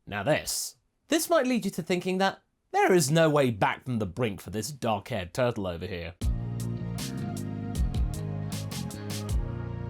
Now this might lead you to thinking that there is no way back from the brink for this dark-haired turtle over here.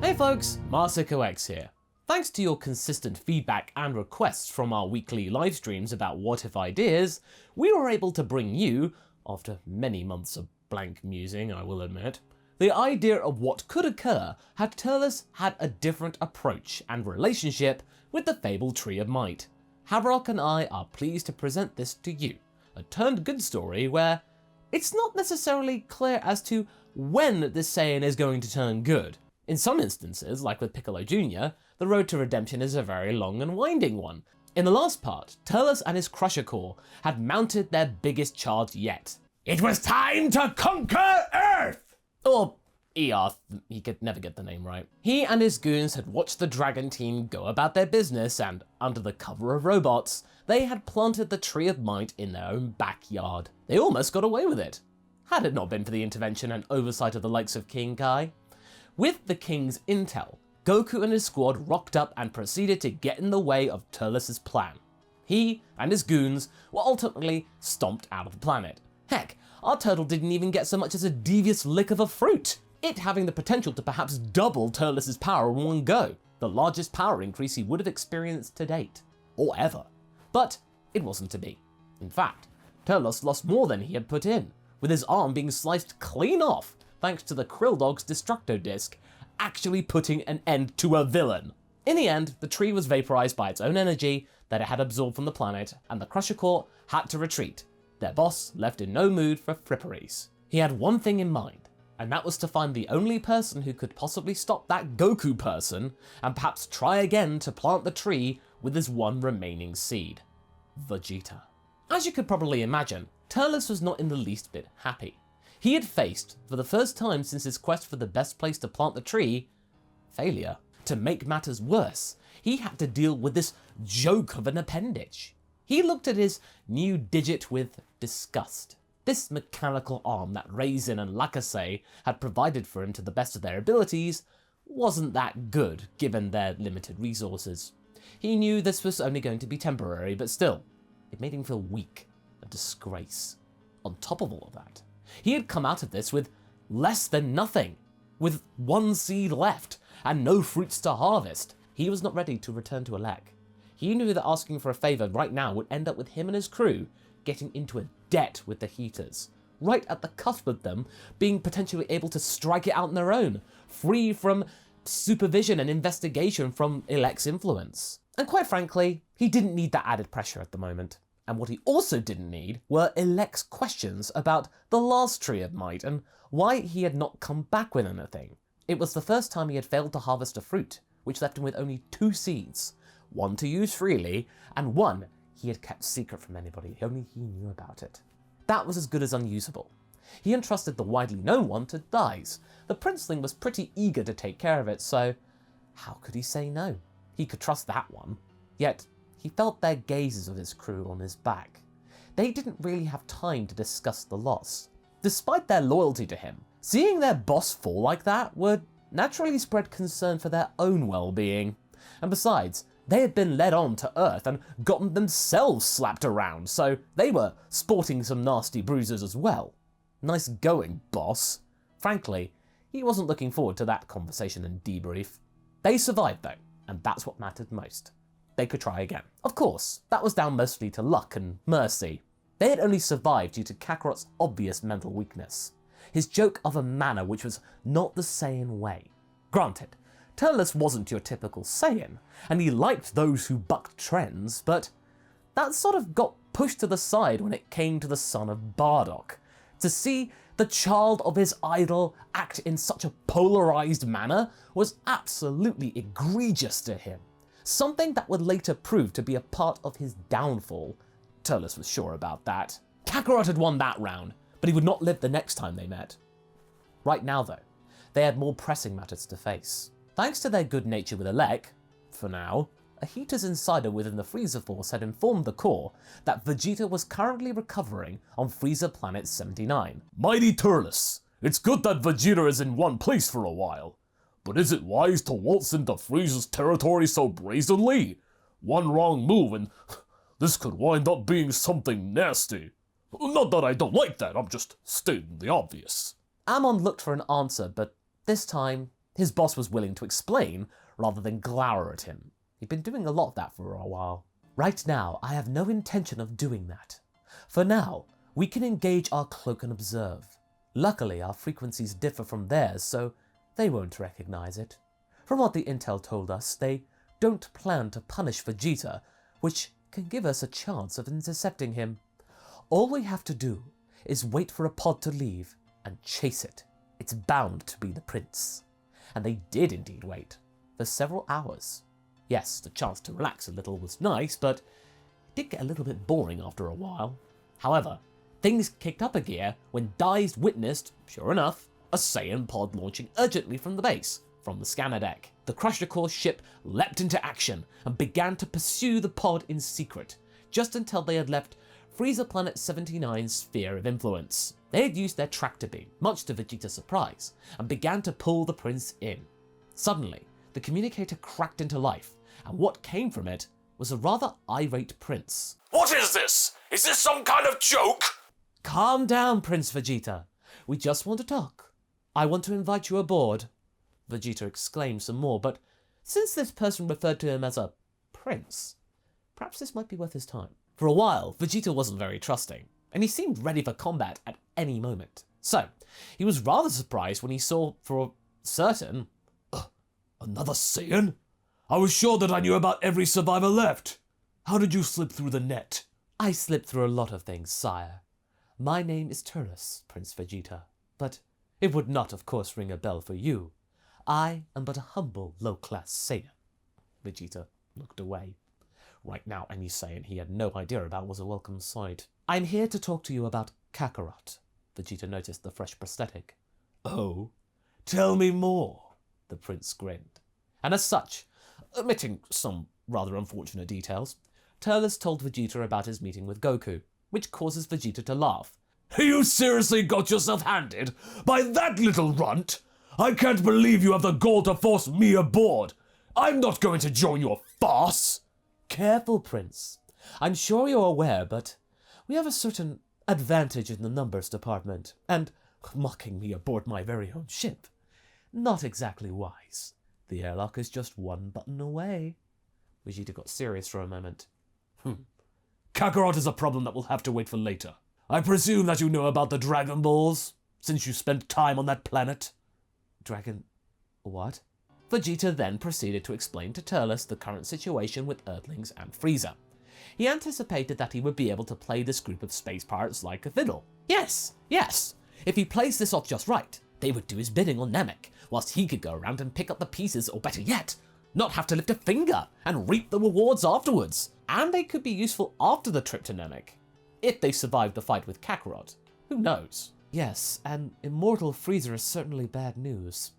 Hey folks, MasakoX here. Thanks to your consistent feedback and requests from our weekly live streams about what if ideas, we were able to bring you, after many months of blank musing I will admit, the idea of what could occur had Turles had a different approach and relationship with the fabled Tree of Might. Haverock and I are pleased to present this to you, a turned good story where it's not necessarily clear as to when this Saiyan is going to turn good. In some instances, like with Piccolo Jr., the road to redemption is a very long and winding one. In the last part, Turles and his Crusher Corps had mounted their biggest charge yet. It was time to conquer Earth! Or Earth, he could never get the name right. He and his goons had watched the Dragon team go about their business and, under the cover of robots, they had planted the Tree of Might in their own backyard. They almost got away with it, had it not been for the intervention and oversight of the likes of King Kai. With the King's intel, Goku and his squad rocked up and proceeded to get in the way of Turles' plan. He and his goons were ultimately stomped out of the planet. Heck, our turtle didn't even get so much as a devious lick of a fruit, it having the potential to perhaps double Turles' power in one go, the largest power increase he would have experienced to date, or ever. But it wasn't to be. In fact, Turles lost more than he had put in, with his arm being sliced clean off thanks to the Krill Dog's Destructo Disc actually putting an end to a villain. In the end, the tree was vaporized by its own energy that it had absorbed from the planet, and the Crusher Corps had to retreat, their boss left in no mood for fripperies. He had one thing in mind, and that was to find the only person who could possibly stop that Goku person, and perhaps try again to plant the tree with his one remaining seed, Vegeta. As you could probably imagine, Turles was not in the least bit happy. He had faced, for the first time since his quest for the best place to plant the tree, failure. To make matters worse, he had to deal with this joke of an appendage. He looked at his new digit with disgust. This mechanical arm that Raisin and Lacazette had provided for him to the best of their abilities wasn't that good given their limited resources. He knew this was only going to be temporary, but still, it made him feel weak, a disgrace. On top of all of that, he had come out of this with less than nothing, with one seed left and no fruits to harvest. He was not ready to return to Alek. He knew that asking for a favour right now would end up with him and his crew getting into a debt with the Heeters, right at the cusp of them being potentially able to strike it out on their own, free from supervision and investigation from Alek's influence. And quite frankly, he didn't need that added pressure at the moment. And what he also didn't need were Alek's questions about the last Tree of Might and why he had not come back with anything. It was the first time he had failed to harvest a fruit, which left him with only 2 seeds, one to use freely, and one he had kept secret from anybody, only he knew about it. That was as good as unusable. He entrusted the widely known one to Dice. The princeling was pretty eager to take care of it, so how could he say no? He could trust that one. Yet, he felt their gazes of his crew on his back. They didn't really have time to discuss the loss. Despite their loyalty to him, seeing their boss fall like that would naturally spread concern for their own well-being. And besides, they had been led on to Earth and gotten themselves slapped around, so they were sporting some nasty bruises as well. Nice going, boss. Frankly, he wasn't looking forward to that conversation and debrief. They survived though, and that's what mattered most. They could try again. Of course, that was down mostly to luck and mercy. They had only survived due to Kakarot's obvious mental weakness. His joke of a manner which was not the Saiyan way. Granted, Turles wasn't your typical Saiyan, and he liked those who bucked trends, but that sort of got pushed to the side when it came to the son of Bardock. To see the child of his idol act in such a polarized manner was absolutely egregious to him. Something that would later prove to be a part of his downfall. Turles was sure about that. Kakarot had won that round, but he would not live the next time they met. Right now though, they had more pressing matters to face. Thanks to their good nature with Alek, for now, a Heeters insider within the Frieza Force had informed the Corps that Vegeta was currently recovering on Frieza Planet 79. Mighty Turles, it's good that Vegeta is in one place for a while. But is it wise to waltz into Frieza's territory so brazenly? One wrong move and This could wind up being something nasty. Not that I don't like that, I'm just stating the obvious. Amon looked for an answer, but this time, his boss was willing to explain rather than glower at him. He'd been doing a lot of that for a while. Right now, I have no intention of doing that. For now, we can engage our cloak and observe. Luckily, our frequencies differ from theirs, so they won't recognize it. From what the intel told us, they don't plan to punish Vegeta, which can give us a chance of intercepting him. All we have to do is wait for a pod to leave and chase it. It's bound to be the prince. And they did indeed wait, for several hours. Yes, the chance to relax a little was nice, but it did get a little bit boring after a while. However, things kicked up a gear when Dai's witnessed, sure enough, a Saiyan pod launching urgently from the base, from the scanner deck. The Crusher Core ship leapt into action and began to pursue the pod in secret, just until they had left Frieza Planet 79's sphere of influence. They had used their tractor beam, much to Vegeta's surprise, and began to pull the prince in. Suddenly, the communicator cracked into life, and what came from it was a rather irate prince. What is this? Is this some kind of joke? Calm down, Prince Vegeta. We just want to talk. I want to invite you aboard. Vegeta exclaimed some more, but since this person referred to him as a prince, perhaps this might be worth his time. For a while, Vegeta wasn't very trusting, and he seemed ready for combat at any moment. So, he was rather surprised when he saw, for certain, Another Saiyan? I was sure that I knew about every survivor left. How did you slip through the net? I slipped through a lot of things, sire. My name is Turles, Prince Vegeta, but it would not, of course, ring a bell for you. I am but a humble, low-class Saiyan. Vegeta looked away. Right now, any Saiyan he had no idea about was a welcome sight. I'm here to talk to you about Kakarot. Vegeta noticed the fresh prosthetic. Oh, tell me more, the prince grinned. And as such, omitting some rather unfortunate details, Turles told Vegeta about his meeting with Goku, which causes Vegeta to laugh. You seriously got yourself handed by that little runt? I can't believe you have the gall to force me aboard. I'm not going to join your farce. Careful, Prince. I'm sure you're aware, but we have a certain advantage in the numbers department, and mocking me aboard my very own ship. Not exactly wise. The airlock is just one button away. Vegeta got serious for a moment. Kakarot is a problem that we'll have to wait for later. I presume that you know about the Dragon Balls, since you spent time on that planet. What? Vegeta then proceeded to explain to Turles the current situation with Earthlings and Frieza. He anticipated that he would be able to play this group of space pirates like a fiddle. Yes! If he plays this off just right, they would do his bidding on Namek, whilst he could go around and pick up the pieces, or better yet, not have to lift a finger and reap the rewards afterwards. And they could be useful after the trip to Namek, if they survived the fight with Kakarot. Who knows? Yes, and Immortal Frieza is certainly bad news.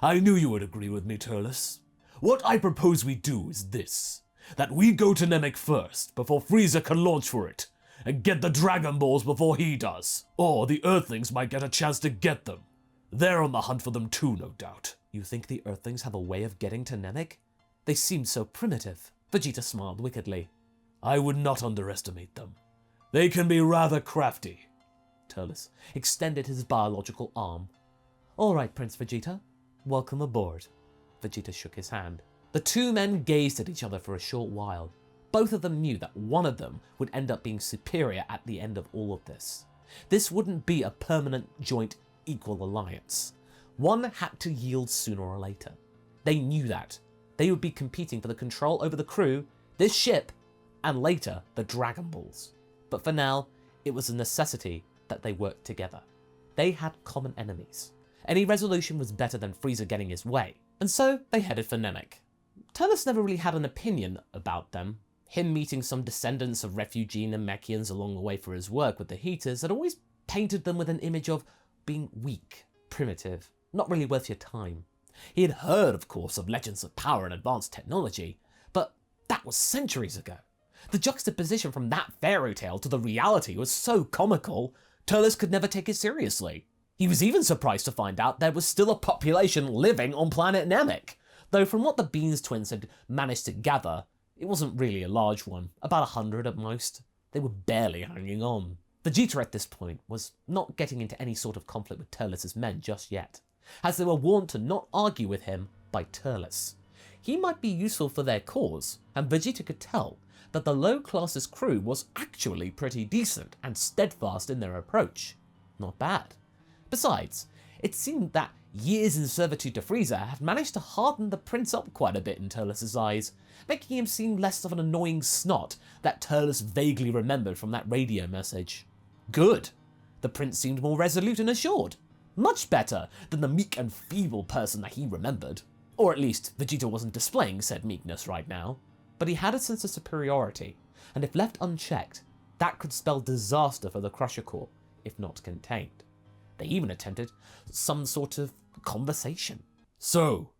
I knew you would agree with me, Turles. What I propose we do is this, that we go to Namek first, before Frieza can launch for it, and get the Dragon Balls before he does. Or the Earthlings might get a chance to get them. They're on the hunt for them too, no doubt. You think the Earthlings have a way of getting to Namek? They seem so primitive. Vegeta smiled wickedly. I would not underestimate them. They can be rather crafty. Turles extended his biological arm. All right, Prince Vegeta. Welcome aboard. Vegeta shook his hand. The two men gazed at each other for a short while. Both of them knew that one of them would end up being superior at the end of all of this. This wouldn't be a permanent, joint, equal alliance. One had to yield sooner or later. They knew that. They would be competing for the control over the crew, this ship, and later the Dragon Balls. But for now, it was a necessity that they worked together. They had common enemies. Any resolution was better than Frieza getting his way, and so they headed for Namek. Turles never really had an opinion about them. Him meeting some descendants of refugee Namekians along the way for his work with the Heeters had always painted them with an image of being weak, primitive, not really worth your time. He had heard, of course, of legends of power and advanced technology, but that was centuries ago. The juxtaposition from that fairy tale to the reality was so comical, Turles could never take it seriously. He was even surprised to find out there was still a population living on planet Namek, though from what the Beans twins had managed to gather, It wasn't really a large one, about 100 at most. They were barely hanging on. Vegeta at this point was not getting into any sort of conflict with Turles' men just yet, as they were warned to not argue with him by Turles. He might be useful for their cause, and Vegeta could tell that the low classes crew was actually pretty decent and steadfast in their approach. Not bad. Besides, it seemed that years in servitude to Frieza had managed to harden the prince up quite a bit in Turles' eyes, making him seem less of an annoying snot that Turles vaguely remembered from that radio message. Good. The prince seemed more resolute and assured. Much better than the meek and feeble person that he remembered. Or at least, Vegeta wasn't displaying said meekness right now. But he had a sense of superiority, and if left unchecked, that could spell disaster for the Crusher Corps, if not contained. They even attempted some sort of conversation. So,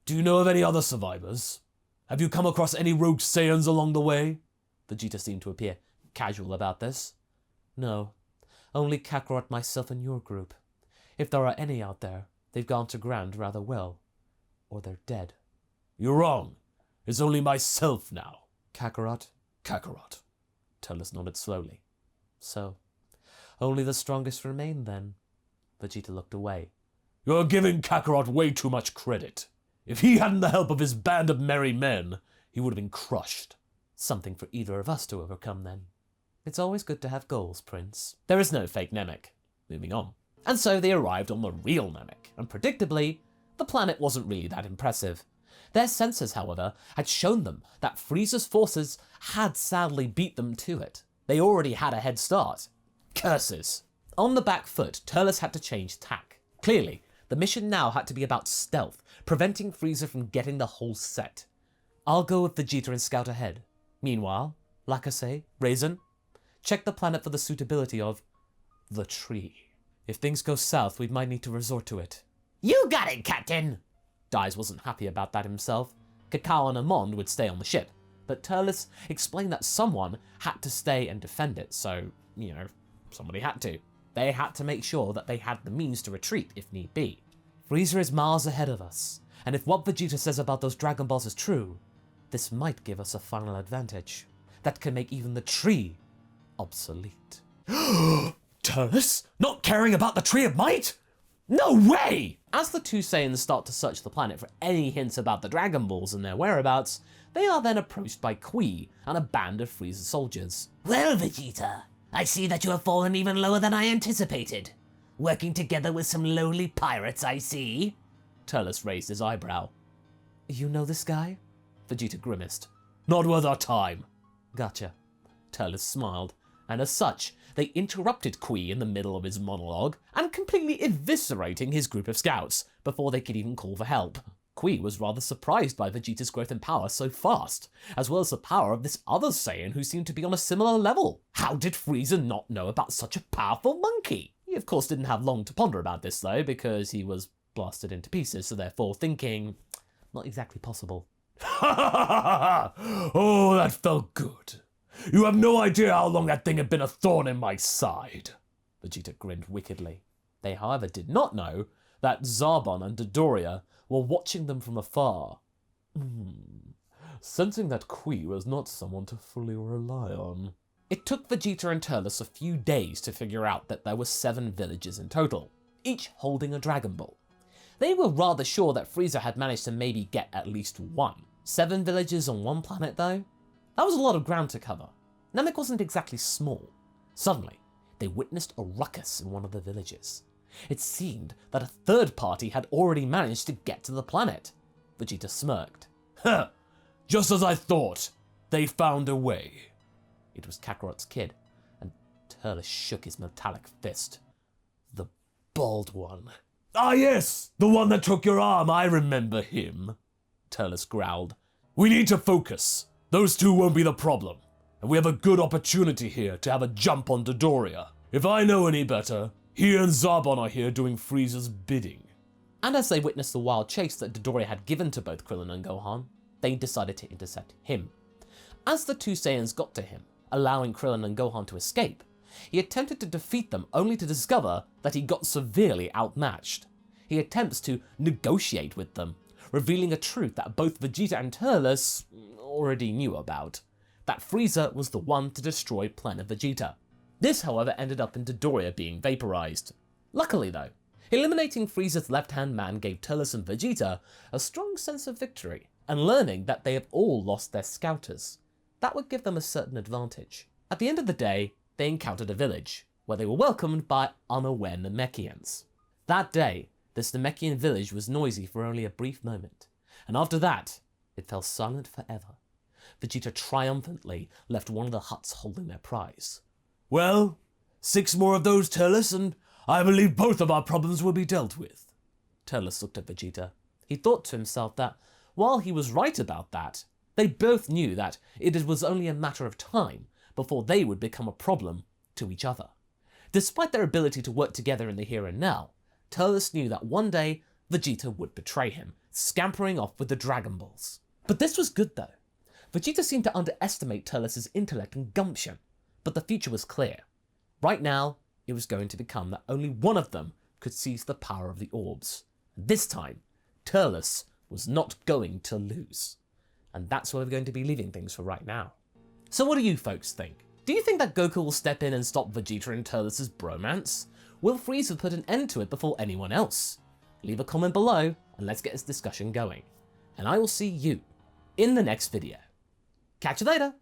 do you know of any other survivors? Have you come across any rogue Saiyans along the way? Vegeta seemed to appear casual about this. No, only Kakarot, myself, and your group. If there are any out there, they've gone to ground rather well. Or they're dead. You're wrong. It's only myself now. Kakarot? Kakarot. Turles nodded slowly. So, only the strongest remain then. Vegeta looked away. You're giving Kakarot way too much credit. If he hadn't the help of his band of merry men, he would have been crushed. Something for either of us to overcome then. It's always good to have goals, Prince. There is no fake Namek. Moving on. And so they arrived on the real Namek, and predictably, the planet wasn't really that impressive. Their sensors, however, had shown them that Frieza's forces had sadly beat them to it. They already had a head start. Curses. On the back foot, Turles had to change tack. Clearly, the mission now had to be about stealth, preventing Frieza from getting the whole set. I'll go with Vegeta and scout ahead. Meanwhile, Lacasse, Raisin, check the planet for the suitability of the tree. If things go south, we might need to resort to it. You got it, Captain! Dies wasn't happy about that himself. Cacao and Amond would stay on the ship, but Turles explained that someone had to stay and defend it, so, somebody had to. They had to make sure that they had the means to retreat if need be. Frieza is miles ahead of us, and if what Vegeta says about those Dragon Balls is true, this might give us a final advantage that can make even the tree obsolete. Turles? Not caring about the Tree of Might? No way! As the two Saiyans start to search the planet for any hints about the Dragon Balls and their whereabouts, they are then approached by Kui and a band of Frieza soldiers. Well, Vegeta, I see that you have fallen even lower than I anticipated. Working together with some lowly pirates, I see. Turles raised his eyebrow. You know this guy? Vegeta grimaced. Not worth our time. Gotcha. Turles smiled, and as such, they interrupted Kui in the middle of his monologue and completely eviscerating his group of scouts before they could even call for help. Kui was rather surprised by Vegeta's growth in power so fast, as well as the power of this other Saiyan who seemed to be on a similar level. How did Frieza not know about such a powerful monkey? He of course didn't have long to ponder about this though, because he was blasted into pieces, so therefore thinking, not exactly possible. Oh, that felt good. You have no idea how long that thing had been a thorn in my side. Vegeta grinned wickedly. They, however, did not know that Zarbon and Dodoria were watching them from afar. Sensing that Kui was not someone to fully rely on. It took Vegeta and Turles a few days to figure out that there were 7 villages in total, each holding a Dragon Ball. They were rather sure that Frieza had managed to maybe get at least 1. 7 villages on one planet, though? That was a lot of ground to cover. Namek wasn't exactly small. Suddenly, they witnessed a ruckus in one of the villages. It seemed that a third party had already managed to get to the planet. Vegeta smirked. Huh, just as I thought. They found a way. It was Kakarot's kid, and Turles shook his metallic fist. The bald one. Ah yes, the one that took your arm, I remember him. Turles growled. We need to focus. Those two won't be the problem, and we have a good opportunity here to have a jump on Dodoria. If I know any better, he and Zarbon are here doing Frieza's bidding. And as they witnessed the wild chase that Dodoria had given to both Krillin and Gohan, they decided to intercept him. As the two Saiyans got to him, allowing Krillin and Gohan to escape, he attempted to defeat them only to discover that he got severely outmatched. He attempts to negotiate with them, revealing a truth that both Vegeta and Turles already knew about, that Frieza was the one to destroy Planet Vegeta. This, however, ended up in Dodoria being vaporized. Luckily though, eliminating Frieza's left-hand man gave Turles and Vegeta a strong sense of victory, and learning that they have all lost their scouters. That would give them a certain advantage. At the end of the day, they encountered a village, where they were welcomed by unaware Namekians. That day, this Namekian village was noisy for only a brief moment, and after that, it fell silent forever. Vegeta triumphantly left one of the huts holding their prize. Well, 6 more of those, Turles, and I believe both of our problems will be dealt with. Turles looked at Vegeta. He thought to himself that, while he was right about that, they both knew that it was only a matter of time before they would become a problem to each other. Despite their ability to work together in the here and now, Turles knew that one day Vegeta would betray him, scampering off with the Dragon Balls. But this was good though. Vegeta seemed to underestimate Turles' intellect and gumption, but the future was clear. Right now, it was going to become that only one of them could seize the power of the orbs. This time, Turles was not going to lose. And that's where we're going to be leaving things for right now. So what do you folks think? Do you think that Goku will step in and stop Vegeta and Turles' bromance? Will Frieza put an end to it before anyone else? Leave a comment below and let's get this discussion going. And I will see you in the next video. Catch you later!